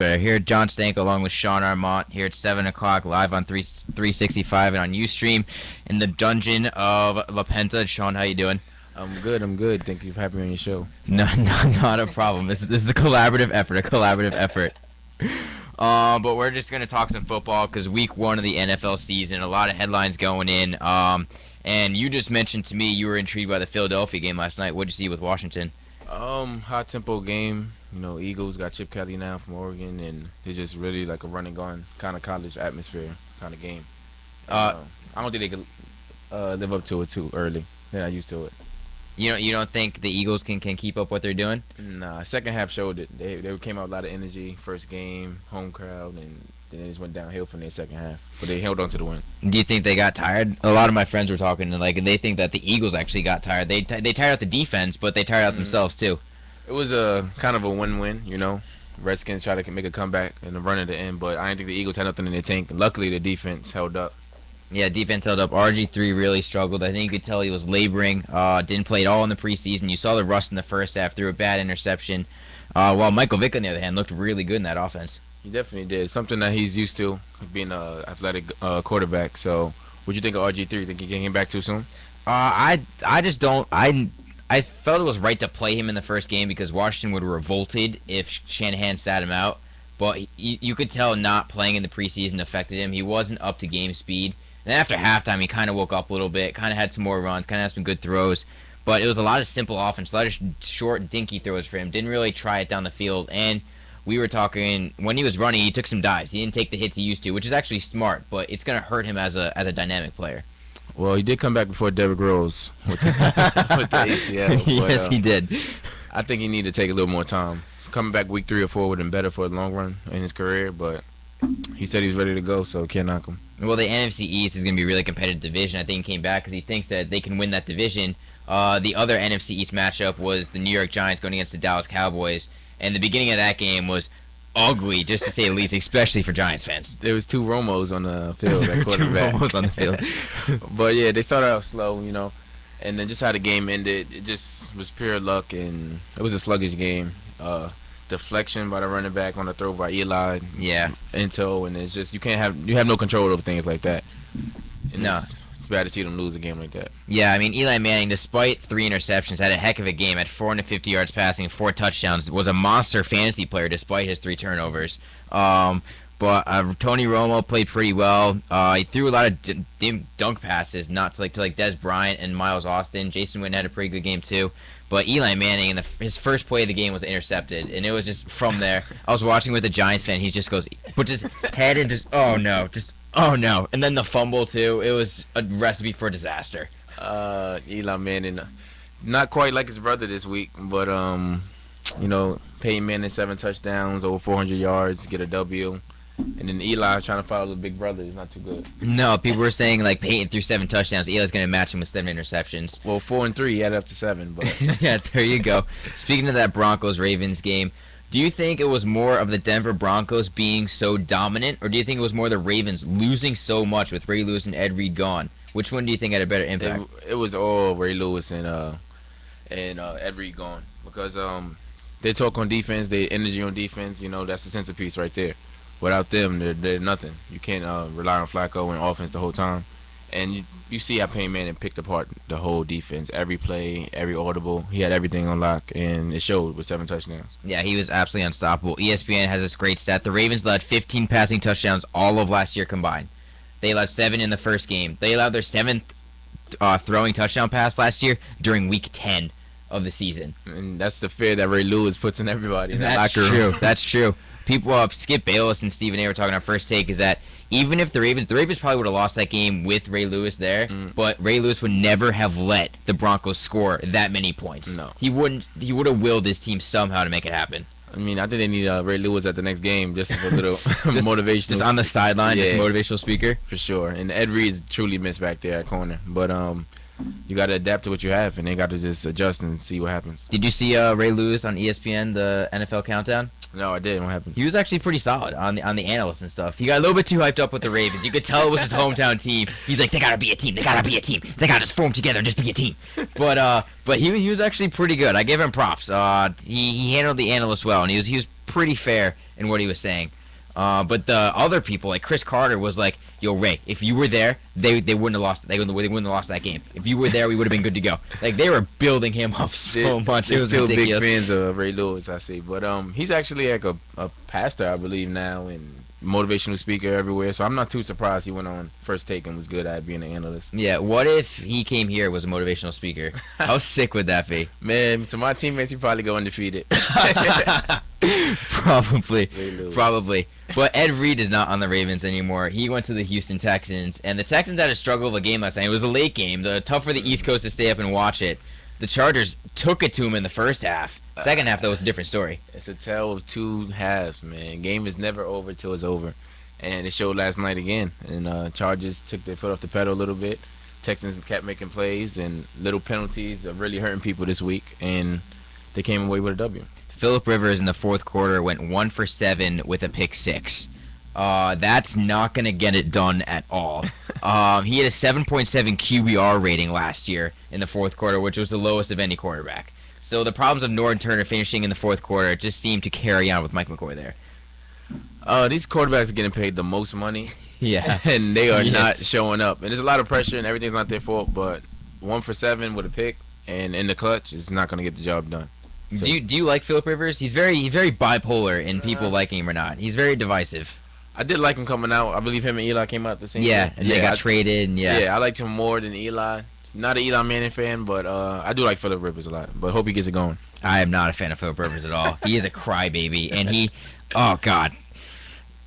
better. Here, Jon Stanko along with Sean Armand here at 7 o'clock live on 365 and on Ustream in the dungeon of La Penta. Sean, how you doing? I'm good. I'm good. Thank you for having me on your show. No, not a problem. This is a collaborative effort. But we're just gonna talk some football because week one of the NFL season, a lot of headlines going in. And you just mentioned to me you were intrigued by the Philadelphia game last night. What'd you see with Washington? High tempo game. Eagles got Chip Kelly now from Oregon, and it's just really like a run and gun kind of college atmosphere kind of game. I don't think they could live up to it too early. They're not used to it. You don't think the Eagles can keep up what they're doing? Nah, second half showed it. They came out with a lot of energy. First game, home crowd, and then it just went downhill from their second half. But they held on to the win. Do you think they got tired? A lot of my friends were talking, and they think that the Eagles actually got tired. They tired out the defense, but they tired out themselves too. It was a kind of a win-win, Redskins tried to make a comeback and a run at the end, but I didn't think the Eagles had nothing in their tank. Luckily, the defense held up. Yeah, defense held up. RG3 really struggled. I think you could tell he was laboring. Didn't play at all in the preseason. You saw the rust in the first half, threw a bad interception. While Michael Vick, on the other hand, looked really good in that offense. He definitely did. Something that he's used to, being an athletic quarterback. So, what'd you think of RG3? Think he came back too soon? I just don't. I felt it was right to play him in the first game because Washington would have revolted if Shanahan sat him out. But you could tell not playing in the preseason affected him. He wasn't up to game speed. And after halftime, he kind of woke up a little bit, kind of had some more runs, kind of had some good throws. But it was a lot of simple offense, a lot of short, dinky throws for him. Didn't really try it down the field. And we were talking, when he was running, he took some dives. He didn't take the hits he used to, which is actually smart, but it's going to hurt him as a dynamic player. Well, he did come back before Derrick Rose with the ACL. But, yes, he did. I think he needed to take a little more time. Coming back week 3 or 4 would have been better for the long run in his career, but he said he was ready to go, so can't knock him. Well, the NFC East is going to be a really competitive division. I think he came back because he thinks that they can win that division. The other NFC East matchup was the New York Giants going against the Dallas Cowboys, and the beginning of that game was ugly, just to say the least, especially for Giants fans. There was 2 Romos on the field at quarterback. 2 Romos on the field. But yeah, they started out slow, and then just how the game ended, it just was pure luck, and it was a sluggish game. Deflection by the running back on the throw by Eli. Yeah. Into, and it's just you have no control over things like that. And no. It's bad to see them lose a game like that. Yeah, I mean, Eli Manning, despite 3 interceptions, had a heck of a game. Had 450 yards passing, 4 touchdowns. Was a monster fantasy player despite his 3 turnovers. But Tony Romo played pretty well. He threw a lot of dunk passes, not to like Des Bryant and Miles Austin. Jason Witten had a pretty good game too. But Eli Manning, in his first play of the game was intercepted, and it was just from there. I was watching with a Giants fan. He just puts his head in, oh no, and then the fumble too. It was a recipe for disaster. Eli Manning, not quite like his brother this week, but Peyton Manning 7 touchdowns, over 400 yards, get a W. And then Eli trying to follow the big brother is not too good. No, people were saying like Peyton threw 7 touchdowns. Eli's going to match him with 7 interceptions. Well, 4 and 3, he had up to 7. But yeah, there you go. Speaking of that Broncos-Ravens game, do you think it was more of the Denver Broncos being so dominant, or do you think it was more the Ravens losing so much with Ray Lewis and Ed Reed gone? Which one do you think had a better impact? It was all Ray Lewis and Ed Reed gone, because they talk on defense, they energy on defense. That's the centerpiece right there. Without them, they're nothing. You can't rely on Flacco and offense the whole time. And you see how Peyton Manning picked apart the whole defense. Every play, every audible, he had everything on lock, and it showed with 7 touchdowns. Yeah, he was absolutely unstoppable. ESPN has this great stat. The Ravens allowed 15 passing touchdowns all of last year combined. They allowed 7 in the first game. They allowed their 7th throwing touchdown pass last year during Week 10 of the season. And that's the fear that Ray Lewis puts in everybody in that locker room. That's true. That's true. People, Skip Bayless and Stephen A. were talking. Our first take is that even if the Ravens probably would have lost that game with Ray Lewis there, but Ray Lewis would never have let the Broncos score that many points. No, he wouldn't. He would have willed his team somehow to make it happen. I mean, I think they need Ray Lewis at the next game just for a little motivational. Just on the sideline, yeah, just motivational speaker for sure. And Ed Reed's truly missed back there at corner, but you got to adapt to what you have, and they got to just adjust and see what happens. Did you see Ray Lewis on ESPN, the NFL Countdown? No, I didn't. What happened? He was actually pretty solid on the analysts and stuff. He got a little bit too hyped up with the Ravens. You could tell it was his hometown team. He's like, they gotta be a team. They gotta be a team. They gotta just form together and just be a team. But he was actually pretty good. I gave him props. He handled the analysts well, and he was pretty fair in what he was saying. But the other people, like Chris Carter, was like, "Yo, Ray, if you were there, they wouldn't have lost. They wouldn't have lost that game. If you were there, we would have been good to go." Like they were building him up so much. It They're was still ridiculous. big fans of Ray Lewis, I see. But he's actually like a pastor, I believe now, and motivational speaker everywhere. So I'm not too surprised he went on First Take and was good at being an analyst. Yeah. What if he came here was a motivational speaker? How sick would that be? Man, to my teammates, he probably go undefeated. Probably. But Ed Reed is not on the Ravens anymore. He went to the Houston Texans, and the Texans had a struggle of a game last night. It was a late game. Tough for the East Coast to stay up and watch it. The Chargers took it to him in the first half. Second half, though, was a different story. It's a tale of two halves, man. Game is never over till it's over. And it showed last night again. And Chargers took their foot off the pedal a little bit. Texans kept making plays, and little penalties are really hurting people this week. And they came away with a W. Phillip Rivers in the fourth quarter went 1 for 7 with a pick six. That's not going to get it done at all. He had a 7.7 QBR rating last year in the fourth quarter, which was the lowest of any quarterback. So the problems of Norton Turner finishing in the fourth quarter just seemed to carry on with Mike McCoy there. These quarterbacks are getting paid the most money. Yeah. And they are not showing up. And there's a lot of pressure, and everything's not their fault. But 1 for 7 with a pick and in the clutch is not going to get the job done. So. Do you like Phillip Rivers? He's very bipolar in people liking him or not. He's very divisive. I did like him coming out. I believe him and Eli came out the same year. And they got traded. And I liked him more than Eli. Not an Eli Manning fan, but I do like Phillip Rivers a lot. But hope he gets it going. I am not a fan of Phillip Rivers at all. He is a crybaby, and oh God.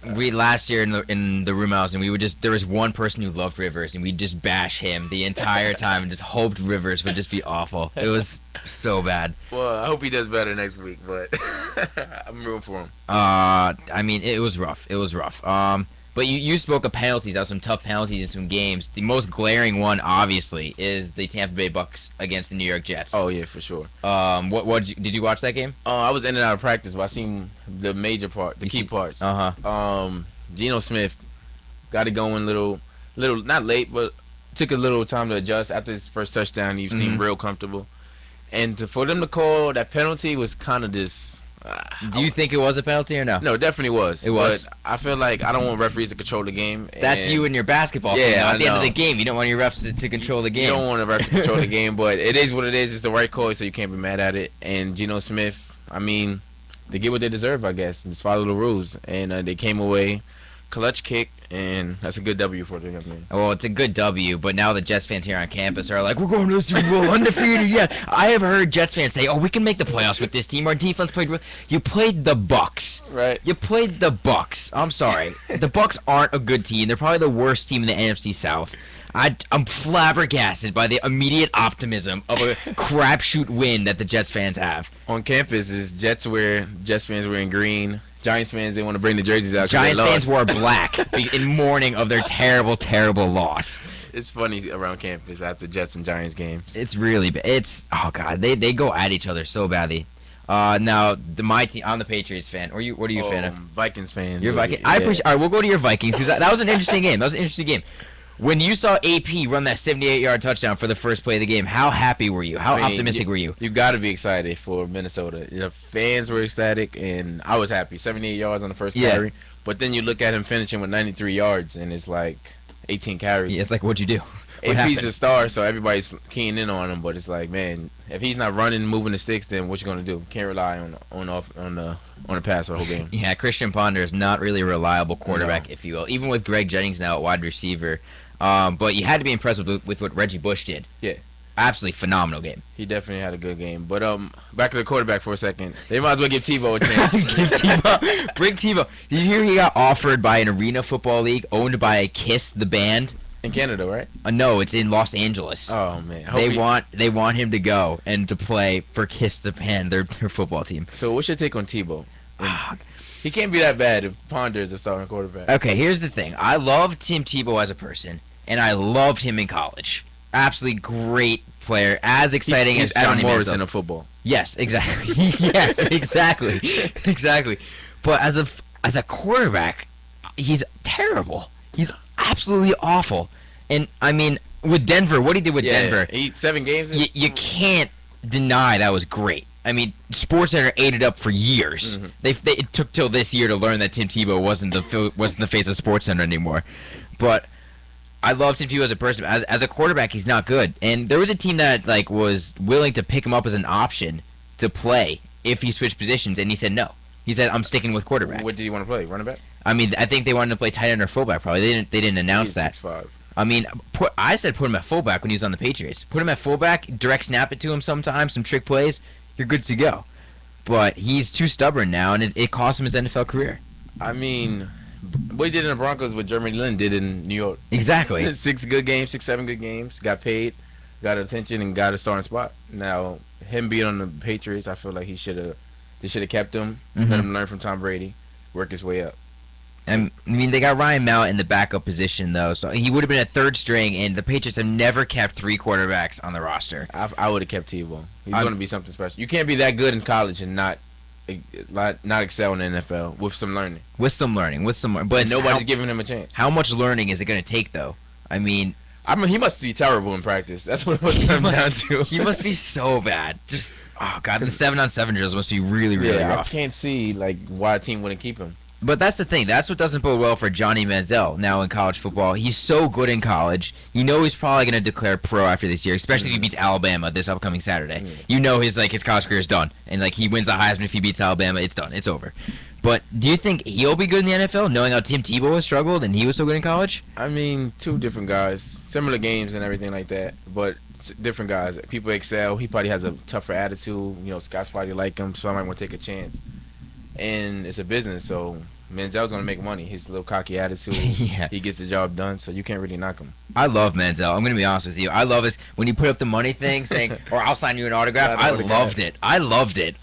We last year in the room house, and there was one person who loved Rivers, and we'd just bash him the entire time, and just hoped Rivers would just be awful. It was so bad. Well, I hope he does better next week, but I'm rooting for him. I mean, it was rough. It was rough. But you spoke of penalties. That was some tough penalties in some games. The most glaring one, obviously, is the Tampa Bay Bucks against the New York Jets. Oh yeah, for sure. Did you watch that game? I was in and out of practice, but I seen the major part, the key parts. Geno Smith got it going little, not late, but took a little time to adjust after his first touchdown. He seemed real comfortable, and for them to call that penalty was kind of this. Do you think it was a penalty or no? No, it definitely was. It was. But I feel like I don't want referees to control the game. That's you and your basketball team. At the end of the game, you don't want your refs to control the game. You don't want a ref to control the game, but it is what it is. It's the right call, so you can't be mad at it. And Geno Smith, I mean, they get what they deserve, I guess. Just follow the rules. And they came away, clutch kick, and that's a good W for the young man. Well, it's a good W, but now the Jets fans here on campus are like, we're going to the Super Bowl undefeated. Yeah, I have heard Jets fans say, we can make the playoffs with this team. Our defense played well. You played the Bucks. Right. You played the Bucks. I'm sorry. The Bucks aren't a good team. They're probably the worst team in the NFC South. I'm flabbergasted by the immediate optimism of a crapshoot win that the Jets fans have. On campus, is Jets fans wearing green. Giants fans, they want to bring the jerseys out. Giants fans wore black in mourning of their terrible, terrible loss. It's funny around campus after Jets and Giants games. It's really bad. Oh God, they go at each other so badly. Now my team, I'm the Patriots fan. What are you a fan of? Vikings fan. You're Viking. Yeah. I appreciate. All right, we'll go to your Vikings because that was an interesting game. When you saw AP run that 78-yard touchdown for the first play of the game, how happy were you? How optimistic were you? You got to be excited for Minnesota. The fans were ecstatic, and I was happy. 78 yards on the first carry. But then you look at him finishing with 93 yards, and it's like 18 carries. Yeah, it's like, what'd you do? AP's a star, so everybody's keying in on him. But it's like, man, if he's not running, moving the sticks, then what you gonna do? Can't rely on the pass the whole game. Yeah, Christian Ponder is not really a reliable quarterback, if you will. Even with Greg Jennings now at wide receiver. But you had to be impressed with what Reggie Bush did. Yeah. Absolutely phenomenal game. He definitely had a good game. But back to the quarterback for a second. They might as well give Tebow a chance. Bring Tebow. Did you hear he got offered by an arena football league owned by Kiss the band? In Canada, right? No, it's in Los Angeles. Oh man. They want him to go and to play for Kiss the band, their football team. So what's your take on Tebow? He can't be that bad if Ponder is a starting quarterback. Okay, here's the thing. I loved Tim Tebow as a person, and I loved him in college. Absolutely great player, as exciting as Adam Johnny Morrison Manziel. of football. Yes, exactly. Yes, exactly. But as a quarterback, he's terrible. He's absolutely awful. And I mean, with Denver, what he did with Denver, 7 games. you can't deny that was great. I mean, SportsCenter ate it up for years. It took till this year to learn that Tim Tebow wasn't the face of SportsCenter anymore. But I love Tim Tebow as a person. As a quarterback, he's not good. And there was a team that like was willing to pick him up as an option to play if he switched positions, and he said no. He said, "I'm sticking with quarterback." What did he want to play? Running back? I mean, I think they wanted to play tight end or fullback. Probably they didn't announce that. 6'5". I mean, I said put him at fullback when he was on the Patriots. Put him at fullback, direct snap it to him sometimes, some trick plays, you're good to go. But he's too stubborn now, and it cost him his NFL career. I mean, what he did in the Broncos, what Jeremy Lin did in New York. Exactly. 7 good games, got paid, got attention, and got a starting spot. Now, him being on the Patriots, I feel like they should have kept him, let him learn from Tom Brady, work his way up. I mean, they got Ryan Mallett in the backup position, though, so he would have been a third string, and the Patriots have never kept 3 quarterbacks on the roster. I would have kept Tebow. He's going to be something special. You can't be that good in college and not excel in the NFL with some learning. But nobody's giving him a chance. How much learning is it going to take, though? I mean, he must be terrible in practice. That's what it must come down to. He must be so bad. Just, oh, God, the 7-on-7 drills must be really, really rough. I can't see why a team wouldn't keep him. But that's the thing. That's what doesn't bode well for Johnny Manziel now in college football. He's so good in college. You know he's probably going to declare pro after this year, especially if he beats Alabama this upcoming Saturday. You know his college career is done. And he wins the Heisman if he beats Alabama. It's done. It's over. But do you think he'll be good in the NFL, knowing how Tim Tebow has struggled and he was so good in college? I mean, 2 different guys, similar games and everything like that, but different guys. People excel. He probably has a tougher attitude. Scott's probably like him, so I might want to take a chance. And it's a business, so Manziel's going to make money. His little cocky attitude, he gets the job done, so you can't really knock him. I love Manziel. I'm going to be honest with you. I love his when you put up the money thing saying, or I'll sign you an autograph. I loved it.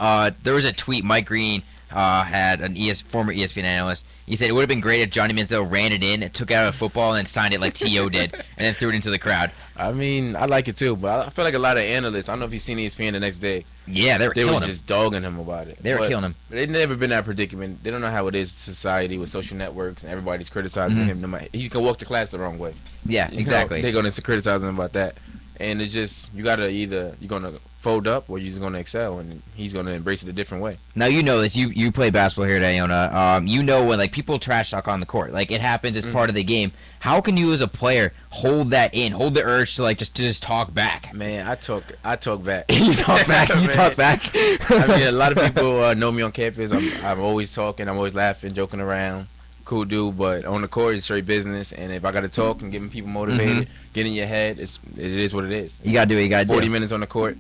There was a tweet Mike Green had, former ESPN analyst. He said it would have been great if Johnny Manziel ran it in, took it out of football, and then signed it like T.O. did, and then threw it into the crowd. I mean, I like it too, but I feel like a lot of analysts, I don't know if you've seen ESPN the next day. Yeah, they were just dogging him about it. They were killing him. They've never been in that predicament. They don't know how it is in society with social networks and everybody's criticizing him. He can walk to class the wrong way. Yeah, exactly. They're going to criticize him about that. And it's just, you got to you're going to fold up or you're just going to excel, and he's going to embrace it a different way. Now, you know this. You play basketball here at Iona. You know when people trash talk on the court. It happens as part of the game. How can you as a player hold that in, hold the urge to just talk back? Man, I talk back. You talk back. You talk back. I mean, a lot of people know me on campus. I'm always talking. I'm always laughing, joking around. Cool dude, but on the court it's straight business. And if I got to talk and getting people motivated, get in your head, it is what it is. You gotta do what you gotta do. 40 minutes on the court,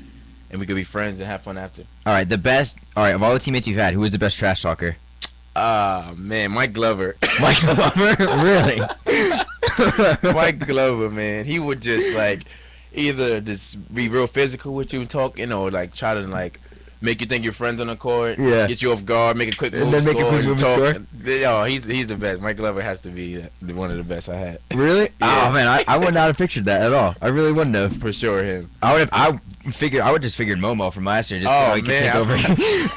and we could be friends and have fun after. All right, of all the teammates you've had, who was the best trash talker? Man, Mike Glover. Mike Glover, really? Mike Glover, man, he would just either just be real physical with you talking, or try to make you think you're friends on the court, get you off guard, make a quick move, score. Oh, he's the best. Mike Glover has to be one of the best I had. Really? Yeah. Oh man, I would not have pictured that at all. I really wouldn't have. For sure, him. I would just figured Momo from last year. Just man, take over.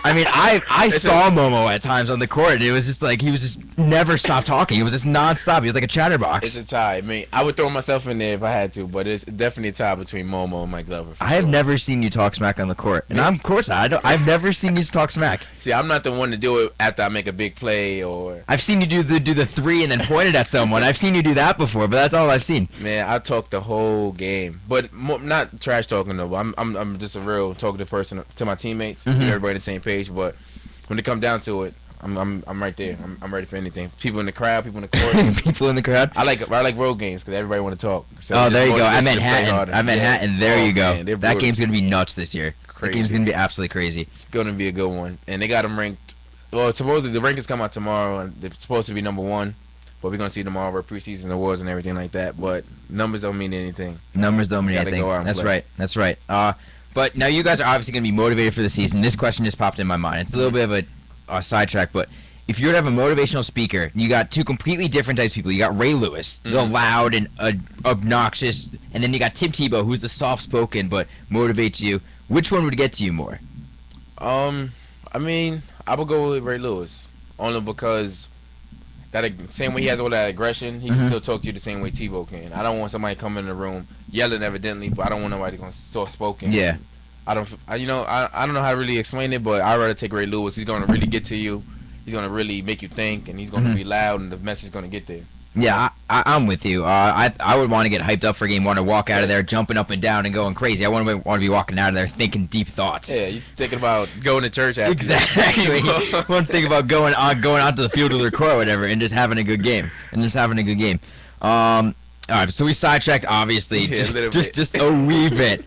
I mean, I saw Momo at times on the court, and it was just he was just never stopped talking. It was just nonstop. He was like a chatterbox. It's a tie. I mean, I would throw myself in there if I had to, but it's definitely a tie between Momo and Mike Glover. I have never seen you talk smack on the court, and I'm courtside. I've never seen you talk smack. See, I'm not the one to do it after I make a big play, or I've seen you do the 3 and then point it at someone. I've seen you do that before, but that's all I've seen. Man, I talk the whole game, but not trash talking though. I'm just a real talkative person to my teammates. Get everybody on the same page. But when it comes down to it, I'm right there. I'm ready for anything. People in the crowd, people in the court. People in the crowd. I like road games because everybody want to talk. So there you go. I'm Manhattan. There you go. Man, that game's gonna be nuts this year. Crazy. That game's gonna be absolutely crazy. It's gonna be a good one, and they got them ranked. Well, supposedly the rankings come out tomorrow, and they're supposed to be number 1. But we're gonna see tomorrow our preseason awards and everything like that. But numbers don't mean anything. Numbers don't mean anything. That's right. That's right. But now you guys are obviously gonna be motivated for the season. This question just popped in my mind. It's a little bit of a sidetrack, but if you were to have a motivational speaker, you got 2 completely different types of people. You got Ray Lewis, the loud and obnoxious, and then you got Tim Tebow, who's the soft-spoken but motivates you. Which one would get to you more? I mean, I would go with Ray Lewis, only because that same way he has all that aggression, he can still talk to you the same way Tebow can. I don't want somebody coming in the room yelling evidently, but I don't want nobody going soft-spoken. Yeah. I don't know how to really explain it, but I'd rather take Ray Lewis. He's gonna really get to you. He's gonna really make you think, and he's gonna be loud, and the message is gonna get there. Yeah, I'm with you. I would want to get hyped up for game one or walk out of there jumping up and down and going crazy. I want to be walking out of there thinking deep thoughts. Yeah, you're thinking about going to church after. Exactly. I want to think about going out to the field of the court or whatever and just having a good game. All right, so we sidetracked obviously just a wee bit.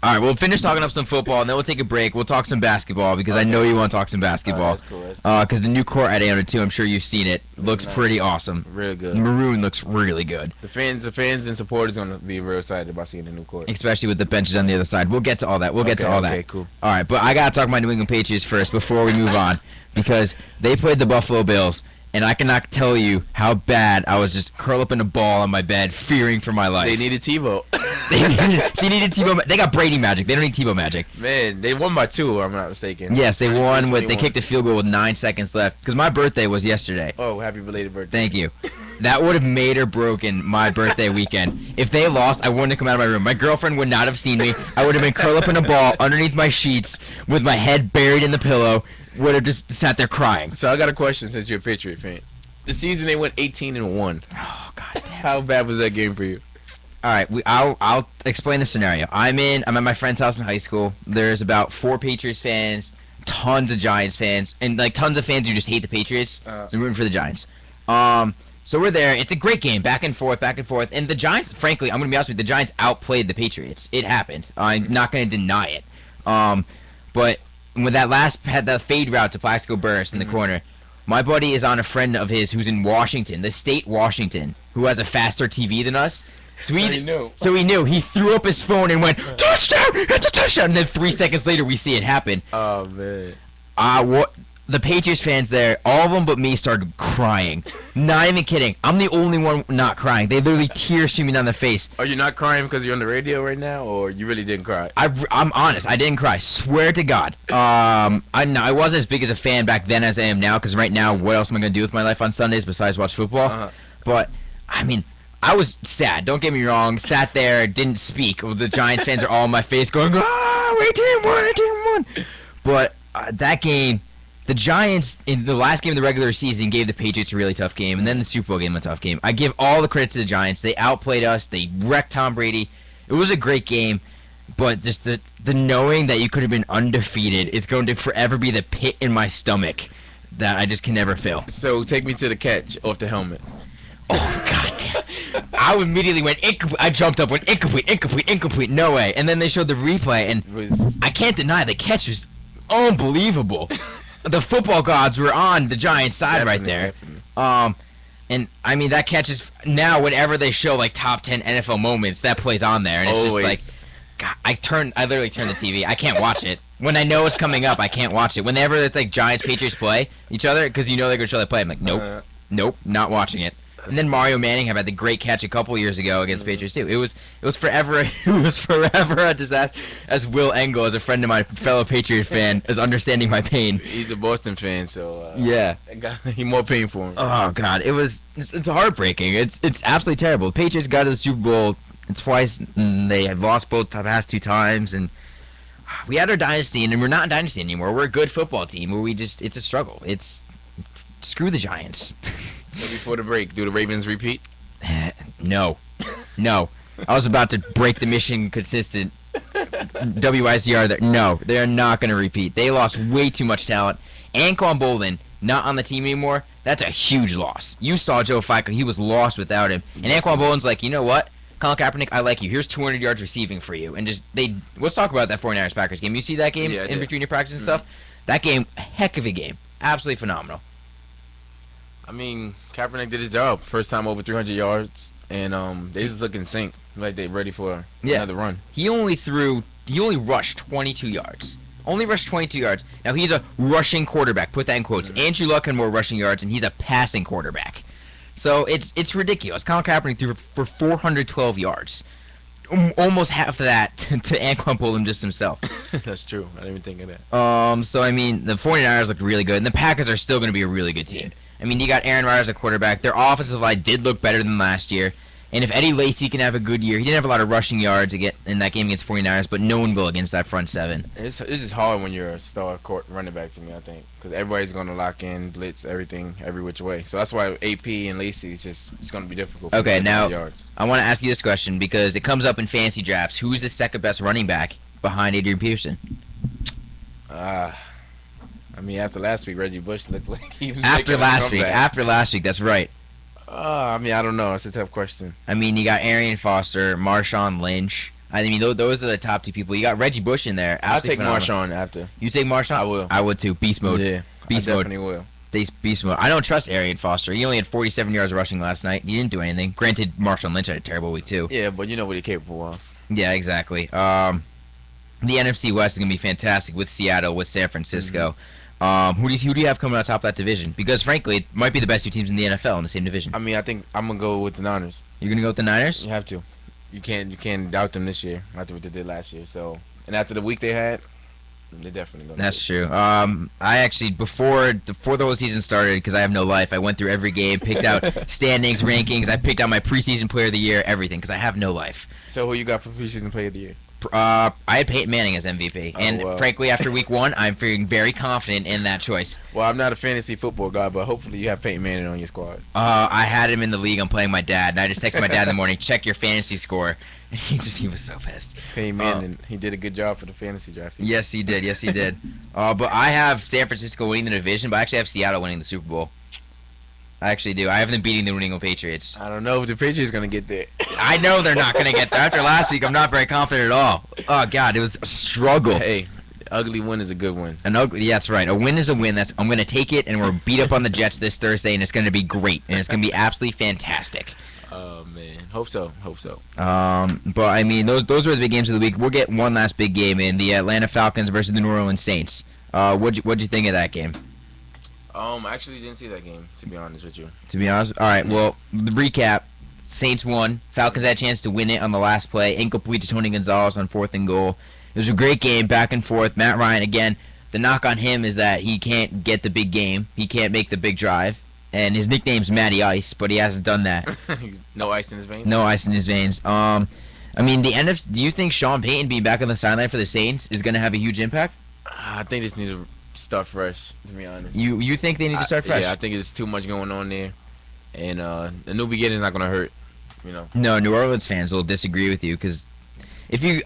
All right, we'll finish talking up some football, and then we'll take a break. We'll talk some basketball because I know you want to talk some basketball. That's cool. Because the new court at A102, I'm sure you've seen it, looks pretty awesome. Real good. Maroon looks really good. The fans and supporters going to be real excited about seeing the new court. Especially with the benches on the other side. We'll get to all that. Okay, cool. All right, but I got to talk my New England Patriots first before we move on because they played the Buffalo Bills. And I cannot tell you how bad I was just curled up in a ball on my bed, fearing for my life. They needed Tebow. they needed Tebow. They got Brady magic. They don't need Tebow magic. Man, they won by 2, if I'm not mistaken. Yes, they won. They kicked a field goal with 9 seconds left. Because my birthday was yesterday. Oh, happy belated birthday. Thank you. That would have made or broken my birthday weekend. If they lost, I wouldn't have come out of my room. My girlfriend would not have seen me. I would have been curled up in a ball underneath my sheets with my head buried in the pillow. Would have just sat there crying. So I got a question since you're a Patriot fan. The season they went 18-1. Oh God damn. How bad was that game for you? All right, I'll explain the scenario. I'm at my friend's house in high school. There's about 4 Patriots fans, tons of Giants fans, and like tons of fans who just hate the Patriots. So I'm rooting for the Giants. So we're there. It's a great game, back and forth, and the Giants. Frankly, I'm gonna be honest with you. The Giants outplayed the Patriots. It happened. I'm not gonna deny it. But when that had the fade route to Plaxico Burress in the corner. My buddy is on a friend of his who's in Washington, the state Washington, who has a faster TV than us. So he knew. He threw up his phone and went, touchdown! It's a touchdown! And then 3 seconds later, we see it happen. Oh, man. The Patriots fans there, all of them but me, started crying. Not even kidding. I'm the only one not crying. They literally tears streaming down their face. Are you not crying because you're on the radio right now, or you really didn't cry? I'm honest. I didn't cry. Swear to God. I wasn't as big as a fan back then as I am now, because right now, what else am I going to do with my life on Sundays besides watch football? But, I mean, I was sad. Don't get me wrong. Sat there, didn't speak. The Giants fans are all in my face going, 18-1. But that game... The Giants, in the last game of the regular season, gave the Patriots a really tough game, and then the Super Bowl game a tough game. I give all the credit to the Giants. They outplayed us. They wrecked Tom Brady. It was a great game, but just the knowing that you could have been undefeated is going to forever be the pit in my stomach that I just can never fill. So take me to the catch off the helmet. Oh, goddamn. I immediately went incomplete. I jumped up, went incomplete, no way. And then they showed the replay, and I can't deny the catch was unbelievable. The football gods were on the Giants' side right there. And, I mean, that catch is... Now, whenever they show, like, top 10 NFL moments, that plays on there. And it's just like... God, I literally turn the TV. I can't watch it. When I know it's coming up, I can't watch it. Whenever it's, like, Giants, Patriots play each other, because you know they're going to show that play, I'm like, nope, not watching it. And then Mario Manning had the great catch a couple years ago against Patriots too. It was forever a disaster. As Will Engel, as a friend of mine, fellow Patriot fan, is understanding my pain. He's a Boston fan, so yeah, he more pain for him. Oh God, it's heartbreaking. It's absolutely terrible. The Patriots got to the Super Bowl twice, and they had lost both the past 2 times, and we had our dynasty, and we're not a dynasty anymore. We're a good football team, where it's a struggle. Screw the Giants. So before the break, do the Ravens repeat? No. I was about to break the mission consistent WICR there. No, they're not going to repeat. They lost way too much talent. Anquan Bolden, not on the team anymore. That's a huge loss. You saw Joe Flacco. He was lost without him. And Anquan Bolden's like, you know what? Colin Kaepernick, I like you. Here's 200 yards receiving for you. And let's talk about that 49ers-Packers game. You see that game in between your practice and stuff? That game, heck of a game. Absolutely phenomenal. I mean, Kaepernick did his job. First time over 300 yards, and they was looking sync, like they ready for another run. He only rushed 22 yards. Only rushed 22 yards. Now, he's a rushing quarterback. Put that in quotes. Andrew Luck had more rushing yards, and he's a passing quarterback. So, it's ridiculous. Colin Kaepernick threw for 412 yards. Almost half of that to Anquan Bolden just himself. That's true. I didn't even think of that. So, I mean, the 49ers looked really good, and the Packers are still going to be a really good team. I mean, you got Aaron Rodgers as a quarterback. Their offensive line did look better than last year. And if Eddie Lacy can have a good year, he didn't have a lot of rushing yards to get in that game against 49ers, but no one will against that front seven. It's just hard when you're a star court running back to me, I think, because everybody's going to lock in, blitz, everything, every which way. So that's why AP and Lacy is it's going to be difficult. For Okay, now yards. I want to ask you this question because it comes up in fantasy drafts. Who's the second best running back behind Adrian Peterson? I mean, after last week, Reggie Bush looked like he was After last week, that's right. I mean, I don't know. It's a tough question. I mean, you got Arian Foster, Marshawn Lynch. I mean, those are the top two people. You got Reggie Bush in there. I'll take phenomenal. Marshawn after. You take Marshawn? I will. I would too. Beast mode. Yeah, Beast I mode. definitely will. Beast mode. I don't trust Arian Foster. He only had 47 yards rushing last night. He didn't do anything. Granted, Marshawn Lynch had a terrible week too. Yeah, but you know what he's capable of. Yeah, exactly. The NFC West is gonna be fantastic with Seattle, with San Francisco. Mm-hmm. Who do you have coming on top of that division? Because frankly, it might be the best two teams in the NFL in the same division. I mean, I think I'm gonna go with the Niners. You're gonna go with the Niners? You have to. You can't doubt them this year after what they did last year. So, and after the week they had, they definitely gonna. That's true. I actually before the whole season started, because I have no life, I went through every game, picked out standings, rankings. I picked out my preseason player of the year, everything, because I have no life. So who you got for preseason player of the year? I had Peyton Manning as MVP, and wow. frankly, after week 1, I'm feeling very confident in that choice. Well, I'm not a fantasy football guy, but hopefully you have Peyton Manning on your squad. I had him in the league. I'm playing my dad, and I just texted my dad in the morning, check your fantasy score, and he was so pissed. Peyton Manning, he did a good job for the fantasy draft. Yes, he did. Yes, he did. But I have San Francisco winning the division, but I actually have Seattle winning the Super Bowl. I actually do. I have them beating the New England Patriots. I don't know if the Patriots gonna get there. I know they're not going to get there. After last week, I'm not very confident at all. Oh, God, it was a struggle. Hey, ugly win is a good win. Yeah, that's right. A win is a win. I'm going to take it, and we're beat up on the Jets this Thursday, and it's going to be great, and it's going to be absolutely fantastic. Oh, man. Hope so. But, I mean, those were the big games of the week. We'll get one last big game in, the Atlanta Falcons versus the New Orleans Saints. What'd you think of that game? I actually didn't see that game, to be honest with you. To be honest? All right, well, the recap. Saints won. Falcons had a chance to win it on the last play. Incomplete to Tony Gonzalez on 4th and goal. It was a great game, back and forth. Matt Ryan, again, the knock on him is that he can't get the big game. He can't make the big drive. And his nickname's Matty Ice, but he hasn't done that. No ice in his veins? No ice in his veins. I mean, the NFC, do you think Sean Payton being back on the sideline for the Saints is going to have a huge impact? I think they just need to start fresh, to be honest. You think they need to start fresh? Yeah, I think there's too much going on there. And the new beginning is not going to hurt, you know. No, New Orleans fans will disagree with you because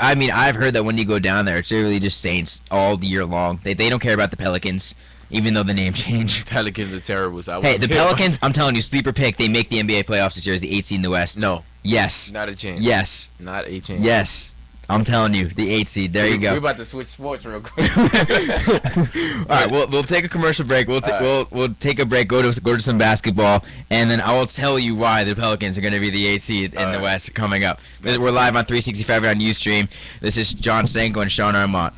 I've heard that when you go down there, it's really just Saints all year long. They don't care about the Pelicans, even though the name changed. Pelicans are terrible. So hey, the Pelicans, I'm telling you, sleeper pick, they make the NBA playoffs this year as the 8th seed in the West. No. Yes. Not a chance. Yes. Not a chance. Yes. I'm telling you, the 8th seed. There you go. We're about to switch sports real quick. All right, we'll take a commercial break. We'll take a break. Go to some basketball, and then I will tell you why the Pelicans are going to be the 8th seed in the West coming up. We're live on 365 on Ustream. This is Jon Stanko and Sean Armand.